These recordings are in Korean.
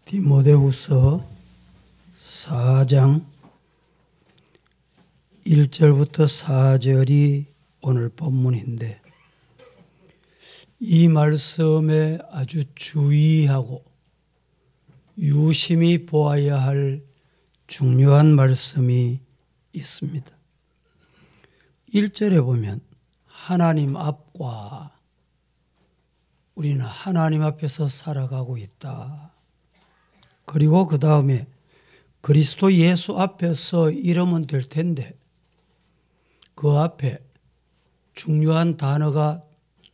디모데후서 4장 1절부터 4절이 오늘 본문인데, 이 말씀에 아주 주의하고 유심히 보아야 할 중요한 말씀이 있습니다. 1절에 보면 하나님 앞과, 우리는 하나님 앞에서 살아가고 있다. 그리고 그 다음에 그리스도 예수 앞에서 이러면 될 텐데, 그 앞에 중요한 단어가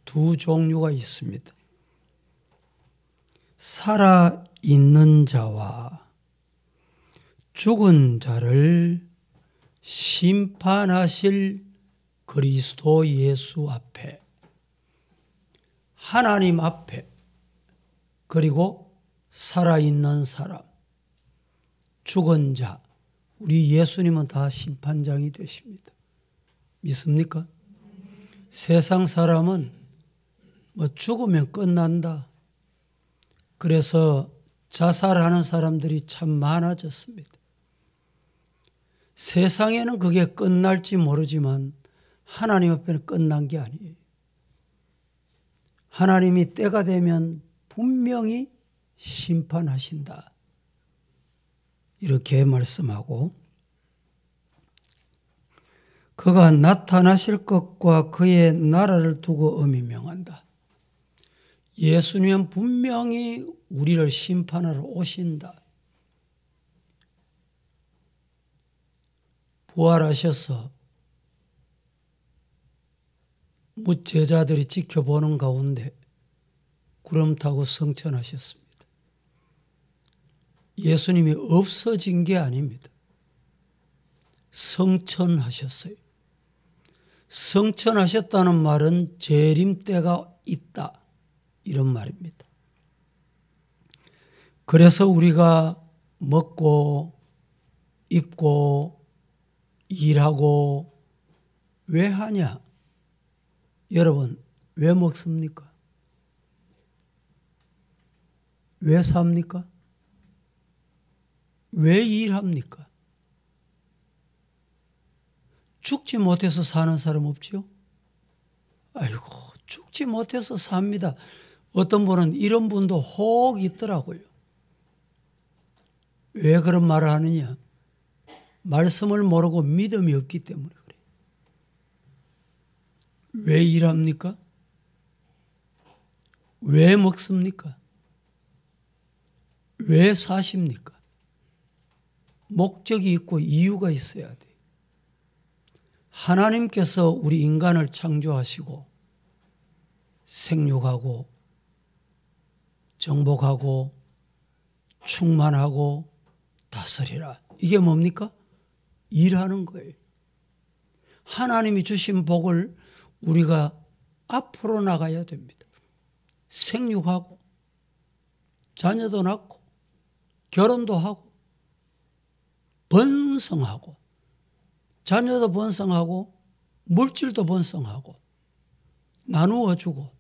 두 종류가 있습니다. 살아있는 자와 죽은 자를 심판하실 그리스도 예수 앞에, 하나님 앞에, 그리고 살아있는 사람, 죽은 자, 우리 예수님은 다 심판장이 되십니다. 믿습니까? 세상 사람은 죽으면 끝난다. 그래서 자살하는 사람들이 참 많아졌습니다. 세상에는 그게 끝날지 모르지만 하나님 앞에는 끝난 게 아니에요. 하나님이 때가 되면 분명히 심판하신다. 이렇게 말씀하고, 그가 나타나실 것과 그의 나라를 두고 엄히 명한다. 예수님은 분명히 우리를 심판하러 오신다. 부활하셔서 제자들이 지켜보는 가운데 구름 타고 성천하셨습니다. 예수님이 없어진 게 아닙니다. 성천하셨어요. 성천하셨다는 말은 재림 때가 있다, 이런 말입니다. 그래서 우리가 먹고 입고 일하고 왜 하냐? 여러분, 왜 먹습니까? 왜 삽니까? 왜 일합니까? 죽지 못해서 사는 사람 없지요? 아이고, 죽지 못해서 삽니다. 어떤 분은 이런 분도 혹 있더라고요. 왜 그런 말을 하느냐? 말씀을 모르고 믿음이 없기 때문에 그래요. 왜 일합니까? 왜 먹습니까? 왜 사십니까? 목적이 있고 이유가 있어야 돼요. 하나님께서 우리 인간을 창조하시고 생육하고 정복하고 충만하고 다스리라. 이게 뭡니까? 일하는 거예요. 하나님이 주신 복을 우리가 앞으로 나가야 됩니다. 생육하고 자녀도 낳고 결혼도 하고 번성하고 자녀도 번성하고 물질도 번성하고 나누어 주고,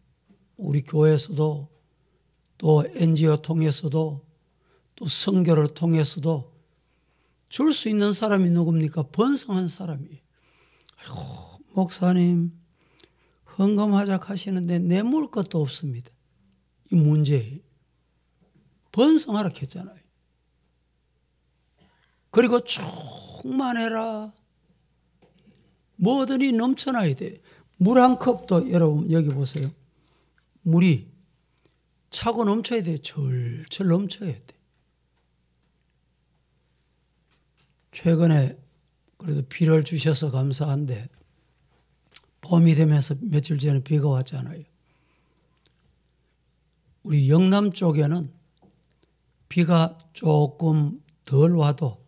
우리 교회에서도 또 NGO 통해서도 또 선교를 통해서도 줄 수 있는 사람이 누굽니까? 번성한 사람이에요. 아이고, 목사님 헌금하자 하시는데 내물 것도 없습니다. 이 문제예요. 번성하라 했잖아요. 그리고 충만해라. 뭐든지 넘쳐나야 돼. 물 한 컵도, 여러분 여기 보세요. 물이 차고 넘쳐야 돼. 절절 넘쳐야 돼. 최근에 그래도 비를 주셔서 감사한데, 봄이 되면서 며칠 전에 비가 왔잖아요. 우리 영남 쪽에는 비가 조금 덜 와도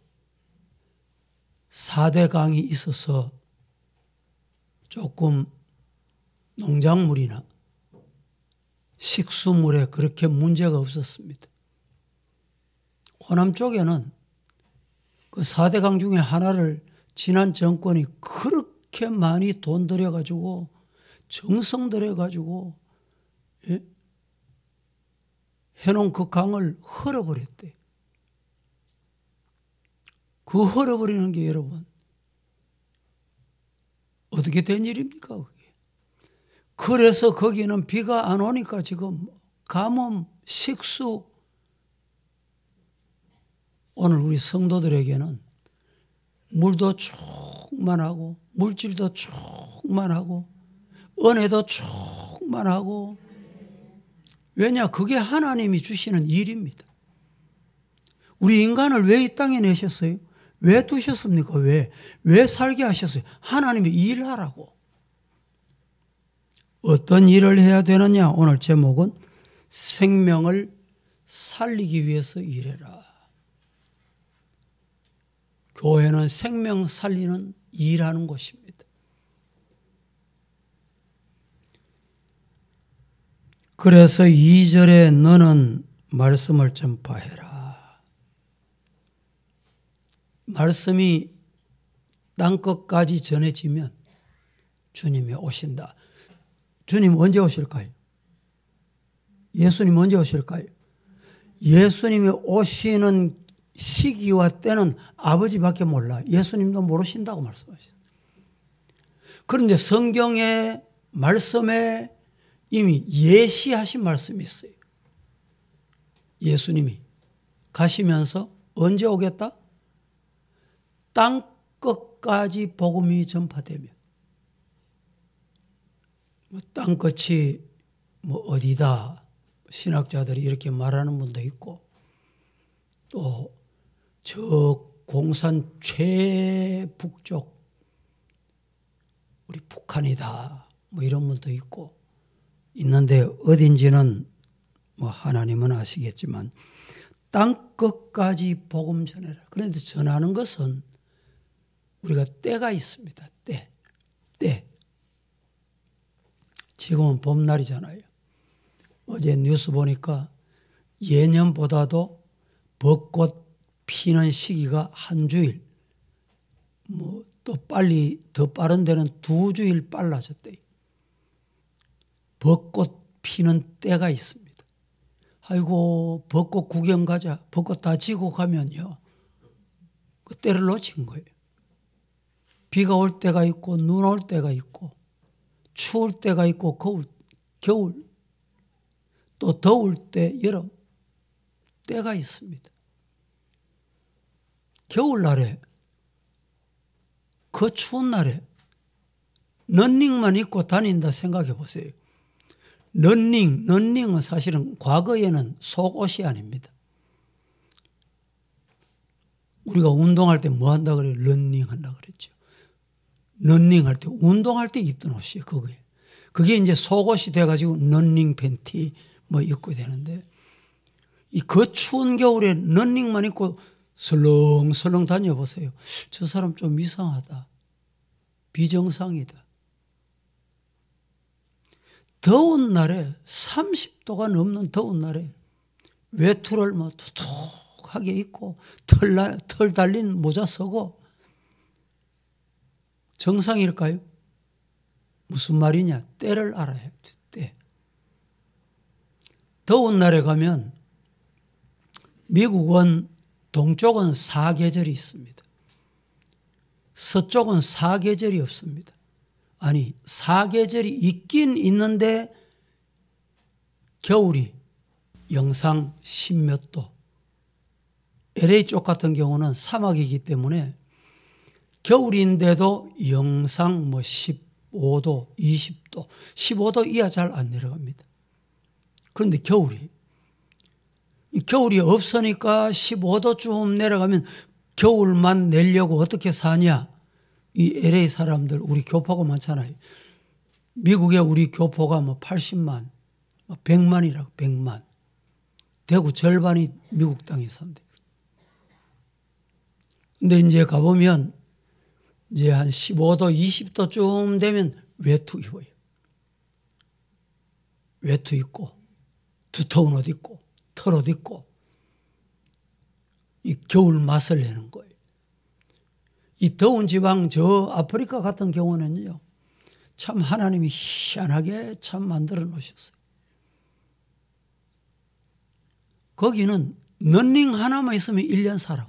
4대강이 있어서 조금 농작물이나 식수물에 그렇게 문제가 없었습니다. 호남 쪽에는 그 4대강 중에 하나를 지난 정권이 그렇게 많이 돈 들여가지고 정성 들여가지고 해놓은 그 강을 헐어버렸대. 그 헐어버리는 게 여러분 어떻게 된 일입니까? 그게. 그래서 거기는 비가 안 오니까 지금 가뭄, 식수, 오늘 우리 성도들에게는 물도 충만하고 물질도 충만하고 은혜도 충만하고, 왜냐? 그게 하나님이 주시는 일입니다. 우리 인간을 왜 이 땅에 내셨어요? 왜 두셨습니까? 왜 살게 하셨어요? 하나님이 일하라고. 어떤 일을 해야 되느냐? 오늘 제목은 생명을 살리기 위해서 일해라. 교회는 생명 살리는 일하는 곳입니다. 그래서 2절에 너는 말씀을 전파해라. 말씀이 땅끝까지 전해지면 주님이 오신다. 주님 언제 오실까요? 예수님 언제 오실까요? 예수님이 오시는 시기와 때는 아버지밖에 몰라. 예수님도 모르신다고 말씀하셨어요. 그런데 성경의 말씀에 이미 예시하신 말씀이 있어요. 예수님이 가시면서 언제 오겠다? 땅 끝까지 복음이 전파되면. 땅 끝이 어디다 신학자들이 이렇게 말하는 분도 있고, 또 저 공산 최북쪽 우리 북한이다 이런 분도 있고 있는데, 어딘지는 하나님은 아시겠지만 땅 끝까지 복음 전해라. 그런데 전하는 것은 우리가 때가 있습니다. 때. 지금은 봄날이잖아요. 어제 뉴스 보니까 예년보다도 벚꽃 피는 시기가 한 주일, 또 빨리 더 빠른 데는 2주일 빨라졌대요. 벚꽃 피는 때가 있습니다. 아이고, 벚꽃 구경 가자. 벚꽃 다 지고 가면요, 그 때를 놓친 거예요. 비가 올 때가 있고 눈 올 때가 있고 추울 때가 있고 겨울, 또 더울 때 여름, 때가 있습니다. 겨울날에, 그 추운 날에 런닝만 입고 다닌다 생각해 보세요. 런닝은 사실은 과거에는 속옷이 아닙니다. 우리가 운동할 때 뭐 한다 그래요? 런닝 한다 그랬죠. 런닝할 때, 운동할 때 입던 옷이에요. 그게 이제 속옷이 돼가지고 런닝 팬티 입고 되는데, 그 추운 겨울에 런닝만 입고 설렁설렁 다녀보세요. 저 사람 좀 이상하다. 비정상이다. 더운 날에, 30도가 넘는 더운 날에 외투를 두둑하게 입고 털 달린 모자 쓰고, 정상일까요? 무슨 말이냐? 때를 알아야 해요. 때. 더운 날에 가면 미국은 동쪽은 사계절이 있습니다. 서쪽은 사계절이 없습니다. 아니, 사계절이 있긴 있는데 겨울이 영상 10몇 도. LA 쪽 같은 경우는 사막이기 때문에 겨울인데도 영상 15도, 20도, 15도 이하 잘 안 내려갑니다. 그런데 겨울이 없으니까 15도쯤 내려가면 겨울만 내려고 어떻게 사냐? 이 LA 사람들, 우리 교포가 많잖아요. 미국에 우리 교포가 80만, 100만이라고, 100만. 대구 절반이 미국 땅에 산대. 근데 이제 가보면 이제 한 15도, 20도쯤 되면 외투 입어요. 외투 입고, 두터운 옷 입고, 털옷 입고, 이 겨울 맛을 내는 거예요. 이 더운 지방, 저 아프리카 같은 경우는요, 참 하나님이 희한하게 참 만들어 놓으셨어요. 거기는 런닝 하나만 있으면 1년 살아.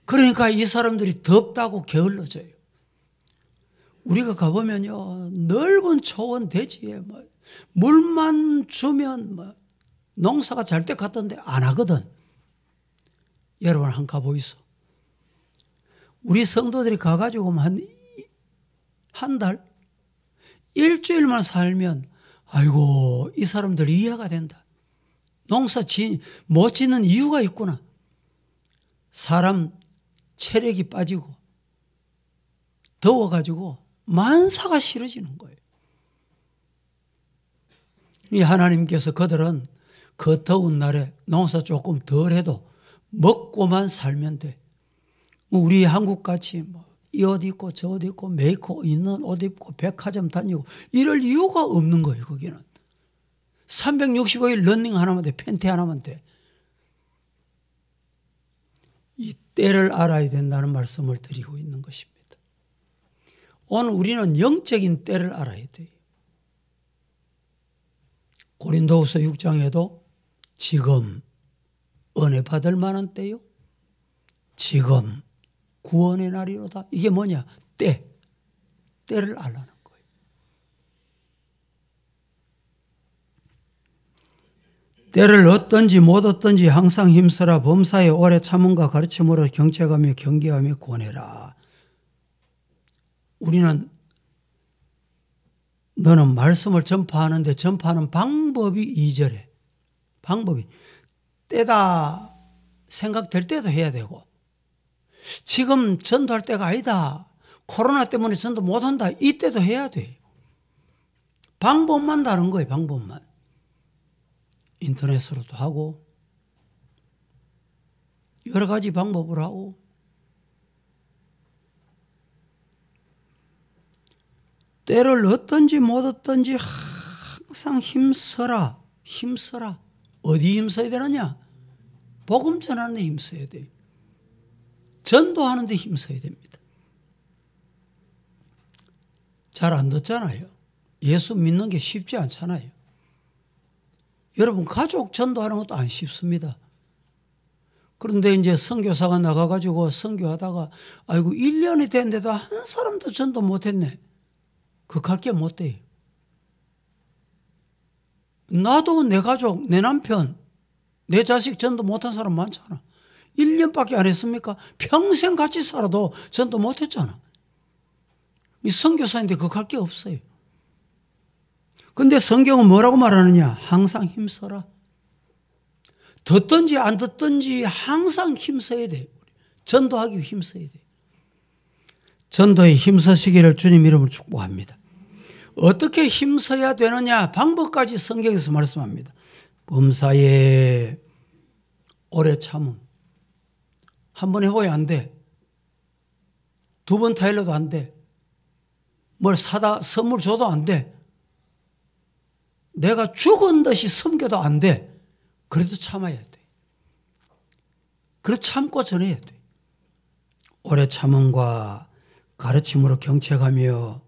그러니까 이 사람들이 덥다고 게을러져요. 우리가 가보면요, 넓은 초원 대지에 물만 주면 농사가 잘 때 갔던데 안 하거든. 여러분 한번 가보이소. 우리 성도들이 가가지고 한 달, 일주일만 살면 아이고 이 사람들 이해가 된다. 농사 못 짓는 이유가 있구나. 사람 체력이 빠지고 더워가지고 만사가 싫어지는 거예요. 이 하나님께서 그들은 그 더운 날에 농사 조금 덜 해도 먹고만 살면 돼. 우리 한국같이 이 옷 입고 저 옷 입고 메이크업 있는 옷 입고 백화점 다니고 이럴 이유가 없는 거예요. 거기는 365일 런닝 하나만 돼. 팬티 하나만 돼. 이 때를 알아야 된다는 말씀을 드리고 있는 것입니다. 오늘 우리는 영적인 때를 알아야 돼요. 고린도후서 6장에도 지금 은혜 받을 만한 때요. 지금 구원의 날이로다. 이게 뭐냐? 때를 알라는 거예요. 때를 얻든지 못 얻든지 항상 힘쓰라. 범사에 오래 참음과 가르침으로 경책하며 경계하며 권해라. 우리는 너는 말씀을 전파하는데 전파하는 방법이 2절에 방법이 때다 생각될 때도 해야 되고 지금 전도할 때가 아니다. 코로나 때문에 전도 못한다. 이때도 해야 돼요. 방법만 다른 거예요. 방법만. 인터넷으로도 하고 여러 가지 방법을 하고 때를 얻든지 못 얻든지 항상 힘써라. 힘써라. 어디 힘써야 되느냐? 복음 전하는 데 힘써야 돼요. 전도하는 데 힘써야 됩니다. 잘 안 듣잖아요. 예수 믿는 게 쉽지 않잖아요. 여러분 가족 전도하는 것도 안 쉽습니다. 그런데 이제 선교사가 나가가지고 선교하다가 아이고 1년이 됐는데도 한 사람도 전도 못했네. 그할 게 못 돼요. 나도 내 가족, 내 남편, 내 자식 전도 못한 사람 많잖아. 1년밖에 안 했습니까? 평생 같이 살아도 전도 못했잖아. 이 선교사인데 그할 게 없어요. 근데 성경은 뭐라고 말하느냐? 항상 힘써라. 듣든지 안 듣든지 항상 힘써야 돼요. 전도하기 위해 힘써야 돼요. 전도에 힘쓰시기를 주님 이름으로 축복합니다. 어떻게 힘써야 되느냐? 방법까지 성경에서 말씀합니다. 범사에 오래 참음. 한 번 해봐야 안 돼. 2번 타일러도 안 돼. 뭘 사다 선물 줘도 안 돼. 내가 죽은 듯이 섬겨도 안 돼. 그래도 참아야 돼. 그래도 참고 전해야 돼. 오래 참음과 가르침으로 경책하며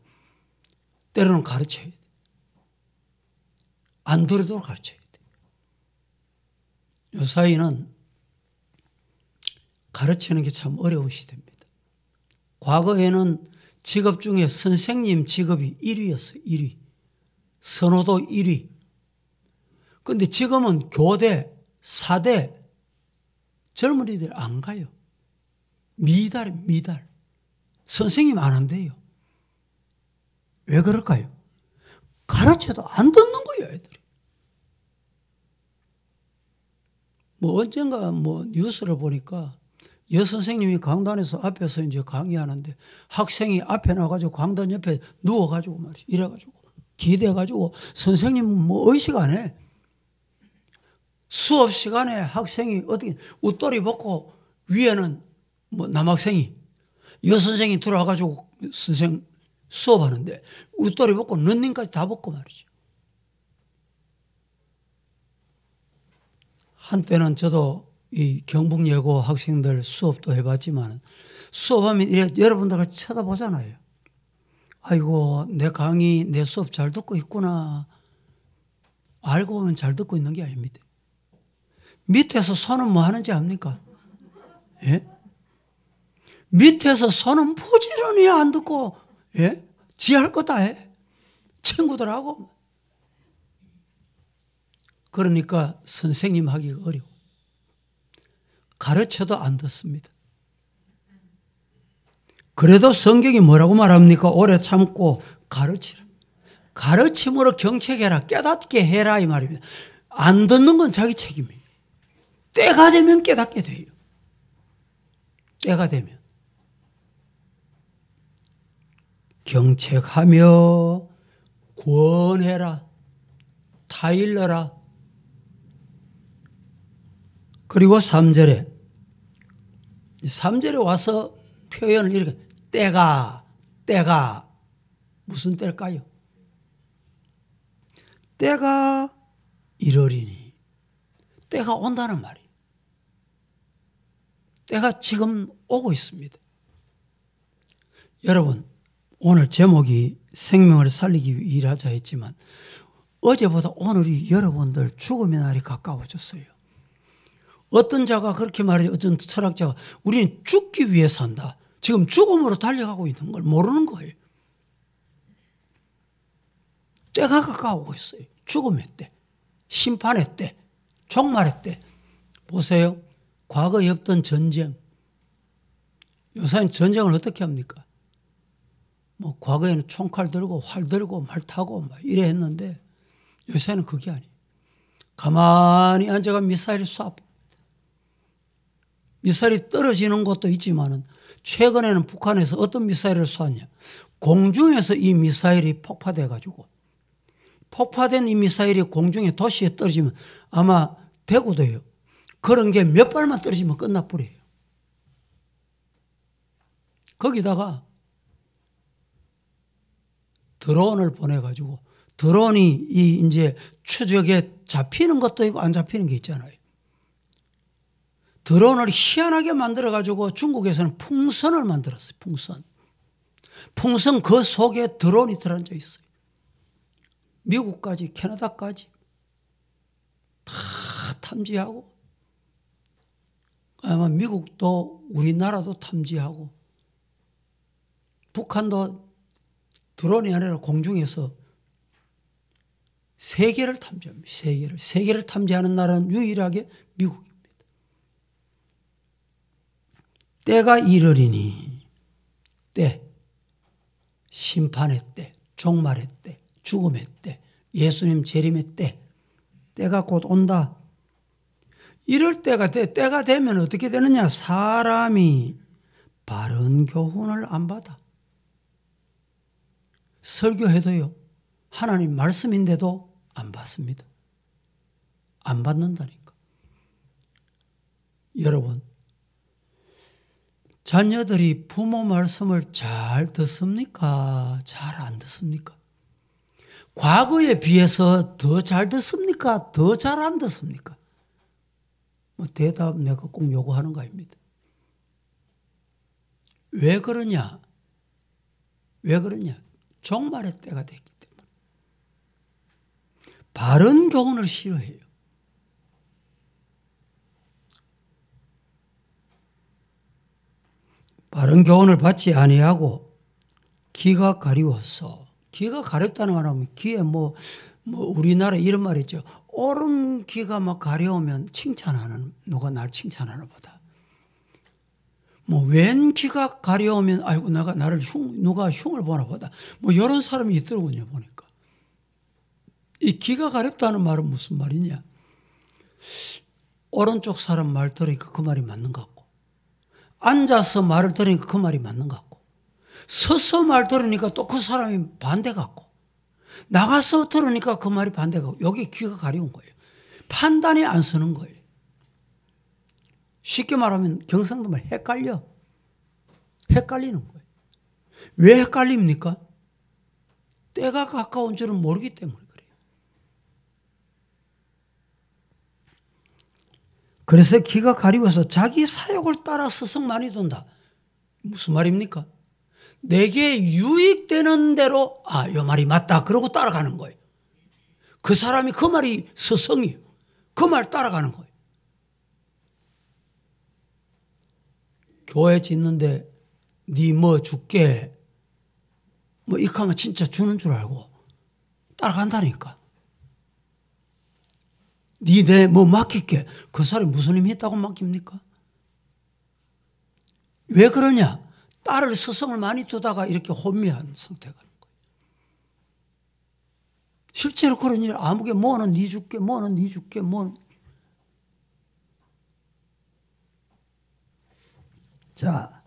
때로는 가르쳐야 돼. 안 들으도록 가르쳐야 돼. 요 사이는 가르치는 게 참 어려운 시대입니다. 과거에는 직업 중에 선생님 직업이 1위였어요. 1위. 선호도 1위. 그런데 지금은 교대, 사대 젊은이들 안 가요. 미달. 선생님 안 한대요. 왜 그럴까요? 가르쳐도 안 듣는 거예요, 애들이. 언젠가 뉴스를 보니까 여선생님이 강단에서 앞에서 이제 강의하는데 학생이 앞에 나가지고 강단 옆에 누워가지고 말이죠. 이래가지고 기대가지고 선생님은 의식 안 해. 수업 시간에 학생이 어떻게 웃돌이 벗고 위에는 남학생이 여선생이 들어와가지고 선생 수업하는데 웃돌이 벗고 런닝까지 다 벗고 말이죠. 한때는 저도 이 경북예고 학생들 수업도 해봤지만 수업하면 여러분들 쳐다보잖아요. 아이고 내 강의 내 수업 잘 듣고 있구나. 알고 보면 잘 듣고 있는 게 아닙니다. 밑에서 손은 뭐 하는지 압니까? 예? 밑에서 손은 부지런히 안 듣고 예? 지 할 거 다 해. 친구들하고. 그러니까 선생님 하기가 어려워. 가르쳐도 안 듣습니다. 그래도 성경이 뭐라고 말합니까? 오래 참고 가르치라. 가르침으로 경책해라. 깨닫게 해라 이 말입니다. 안 듣는 건 자기 책임이에요. 때가 되면 깨닫게 돼요. 때가 되면. 경책하며 권해라. 타일러라. 그리고 3절에 와서 표현을 이렇게 때가 무슨 때일까요? 때가 이러리니 때가 온다는 말이에요. 때가 지금 오고 있습니다. 여러분 오늘 제목이 생명을 살리기 위해 일하자 했지만 어제보다 오늘이 여러분들 죽음의 날이 가까워졌어요. 어떤 자가 그렇게 말해요. 어떤 철학자가 우리는 죽기 위해 산다. 지금 죽음으로 달려가고 있는 걸 모르는 거예요. 때가 가까워오고 있어요. 죽음의 때, 심판의 때, 종말의 때. 보세요. 과거에 없던 전쟁. 요새는 전쟁을 어떻게 합니까? 뭐 과거에는 총칼 들고 활 들고 말 타고 막 이래 했는데 요새는 그게 아니에요. 가만히 앉아가 미사일을 쏴. 미사일이 떨어지는 것도 있지만은 최근에는 북한에서 어떤 미사일을 쏘았냐. 공중에서 이 미사일이 폭파돼 가지고 폭파된 이 미사일이 공중에 도시에 떨어지면 아마 대구도요. 그런 게 몇 발만 떨어지면 끝나버려요. 거기다가 드론을 보내가지고 드론이 이 이제 추적에 잡히는 것도 있고 안 잡히는 게 있잖아요. 드론을 희한하게 만들어가지고 중국에서는 풍선을 만들었어요. 풍선 그 속에 드론이 들어앉아 있어요. 미국까지 캐나다까지 다 탐지하고 아마 미국도 우리나라도 탐지하고 북한도 드론이 아니라 공중에서 세계를 탐지합니다. 세계를 탐지하는 나라는 유일하게 미국입니다. 때가 이르리니 때, 심판의 때, 종말의 때, 죽음의 때, 예수님 재림의 때, 때가 곧 온다. 이럴 때가 때가 되면 어떻게 되느냐? 사람이 바른 교훈을 안 받아. 설교해도요. 하나님 말씀인데도 안 받습니다. 안 받는다니까. 여러분, 자녀들이 부모 말씀을 잘 듣습니까? 잘 안 듣습니까? 과거에 비해서 더 잘 듣습니까? 더 잘 안 듣습니까? 뭐 대답 내가 꼭 요구하는 거 아닙니다. 왜 그러냐? 종말의 때가 됐기 때문에. 바른 교훈을 싫어해요. 바른 교훈을 받지 아니하고 귀가 가리워서, 귀가 가렵다는 말하면 귀에 뭐 우리나라 이런 말 있죠. 옳은 귀가 막 가려우면 칭찬하는, 누가 날 칭찬하나 보다. 뭐 왼 귀가 가려우면 아이고 나를 누가 흉을 보나 보다. 뭐 이런 사람이 있더군요 보니까. 이 귀가 가렵다는 말은 무슨 말이냐? 오른쪽 사람 말 들으니까 그 말이 맞는 것 같고, 앉아서 말을 들으니까 그 말이 맞는 것 같고, 서서 말 들으니까 또 그 사람이 반대 같고, 나가서 들으니까 그 말이 반대 같고, 여기 귀가 가려운 거예요. 판단이 안 서는 거예요. 쉽게 말하면 경상도 말 헷갈리는 거예요. 왜 헷갈립니까? 때가 가까운 줄은 모르기 때문에 그래요. 그래서 귀가 가리워서 자기 사욕을 따라 스승 많이 둔다. 무슨 말입니까? 내게 유익되는 대로 요 말이 맞다 그러고 따라가는 거예요. 그 사람이 그 말이 스승이에요. 그 말 따라가는 거예요. 교회 짓는데 니 뭐 줄게 뭐 이렇게 하면 진짜 주는 줄 알고 따라간다니까. 니 내 뭐 맡길게. 그 사람이 무슨 힘이 있다고 맡깁니까? 왜 그러냐? 딸을 스승을 많이 두다가 이렇게 혼미한 상태가 되는 거예요. 실제로 그런 일 아무게 뭐는 니 줄게 뭐는 니 줄게 뭐는. 자,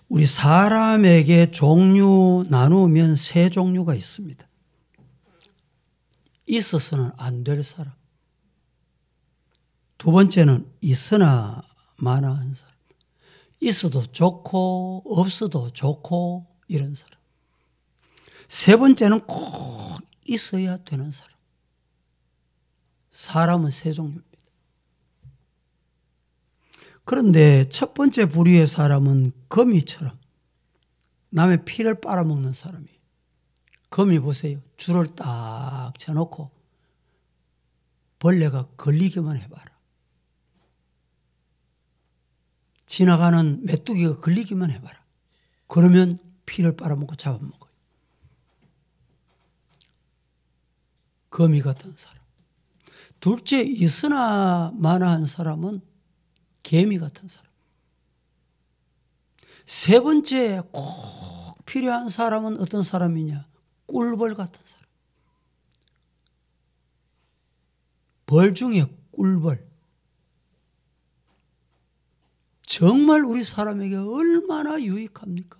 우리 사람에게 종류 나누면 세 종류가 있습니다. 있어서는 안 될 사람. 두 번째는 있으나 마나한 사람. 있어도 좋고 없어도 좋고 이런 사람. 세 번째는 꼭 있어야 되는 사람. 사람은 세 종류입니다. 그런데 첫 번째 부류의 사람은 거미처럼 남의 피를 빨아먹는 사람이에요. 거미 보세요. 줄을 딱 쳐놓고 벌레가 걸리기만 해봐라. 지나가는 메뚜기가 걸리기만 해봐라. 그러면 피를 빨아먹고 잡아먹어요. 거미 같은 사람. 둘째, 있으나 마나한 사람은 개미 같은 사람. 세 번째, 꼭 필요한 사람은 어떤 사람이냐? 꿀벌 같은 사람. 벌 중에 꿀벌. 정말 우리 사람에게 얼마나 유익합니까?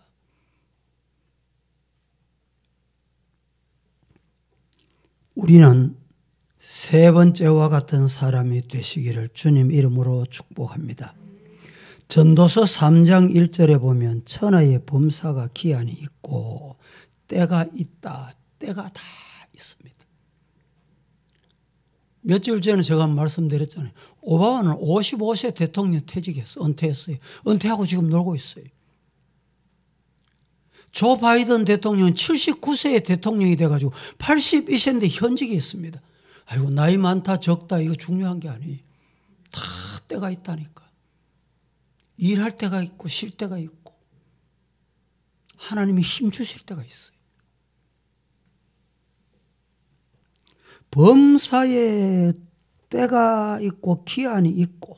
우리는 세 번째와 같은 사람이 되시기를 주님 이름으로 축복합니다. 전도서 3장 1절에 보면 천하의 범사가 기한이 있고 때가 있다. 때가 다 있습니다. 며칠 전에 제가 말씀드렸잖아요. 오바마는 55세 대통령 퇴직했어. 은퇴했어요. 은퇴하고 지금 놀고 있어요. 조 바이든 대통령은 79세의 대통령이 돼가지고 82세인데 현직에 있습니다. 아이고 나이 많다 적다 이거 중요한 게 아니에요. 다 때가 있다니까. 일할 때가 있고 쉴 때가 있고 하나님이 힘 주실 때가 있어요. 범사에 때가 있고 기한이 있고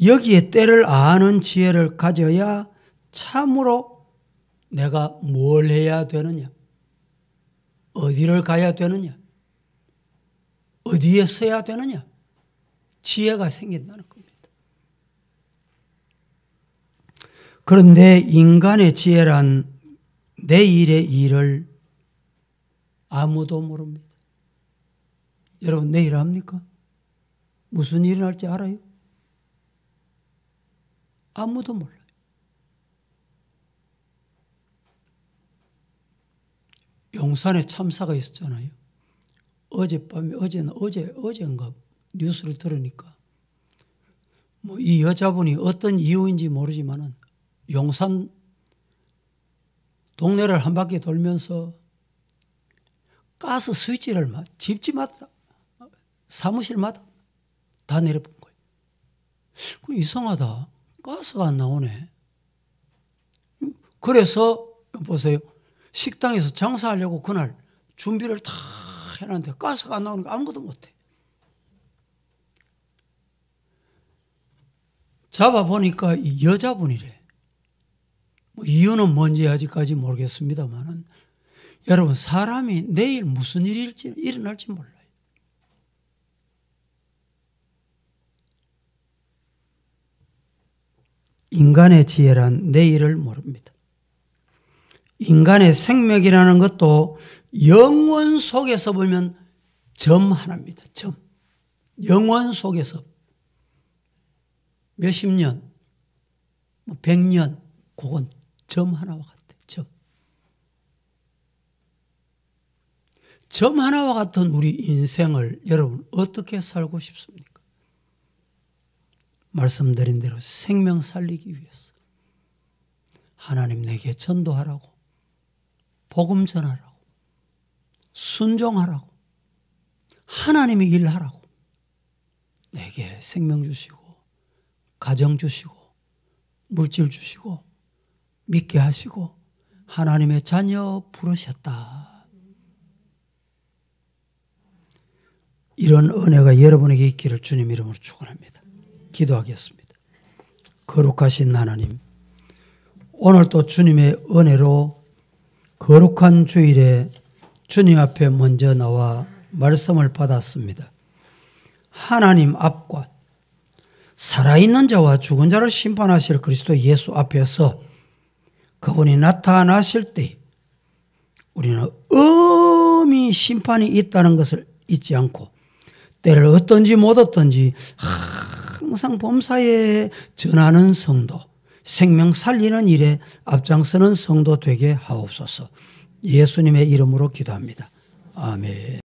여기에 때를 아는 지혜를 가져야 참으로 내가 뭘 해야 되느냐, 어디를 가야 되느냐, 어디에 서야 되느냐 지혜가 생긴다는 겁니다. 그런데 인간의 지혜란 내일의 일을 아무도 모릅니다. 여러분 내일 압니까? 무슨 일이 날지 알아요? 아무도 몰라요. 용산에 참사가 있었잖아요. 어젯밤에 어제인가 뉴스를 들으니까 뭐 이 여자분이 어떤 이유인지 모르지만은 용산 동네를 한 바퀴 돌면서 가스 스위치를 집집마다 사무실마다 다 내려본 거예요. 그 이상하다. 가스가 안 나오네. 그래서 보세요. 식당에서 장사하려고 그날 준비를 다 해놨는데 가스가 안 나오니까 아무것도 못해. 잡아보니까 이 여자분이래. 뭐 이유는 뭔지 아직까지 모르겠습니다만 여러분 사람이 내일 무슨 일이 일어날지 몰라요. 인간의 지혜란 내일을 모릅니다. 인간의 생명이라는 것도 영원 속에서 보면 점 하나입니다. 점. 영원 속에서 몇십 년, 뭐 100년 그건 점 하나와 같아요. 점 하나와 같은 우리 인생을 여러분 어떻게 살고 싶습니까? 말씀드린 대로 생명 살리기 위해서 하나님 내게 전도하라고, 복음 전하라고, 순종하라고, 하나님의 일하라고, 내게 생명 주시고 가정 주시고 물질 주시고 믿게 하시고 하나님의 자녀 부르셨다. 이런 은혜가 여러분에게 있기를 주님 이름으로 축원합니다. 기도하겠습니다. 거룩하신 하나님, 오늘 또 주님의 은혜로 거룩한 주일에 주님 앞에 먼저 나와 말씀을 받았습니다. 하나님 앞과 살아있는 자와 죽은 자를 심판하실 그리스도 예수 앞에서 그분이 나타나실 때 우리는 엄히 심판이 있다는 것을 잊지 않고 때를 얻든지 못 얻든지 항상 범사에 전하는 성도, 생명 살리는 일에 앞장서는 성도 되게 하옵소서. 예수님의 이름으로 기도합니다. 아멘.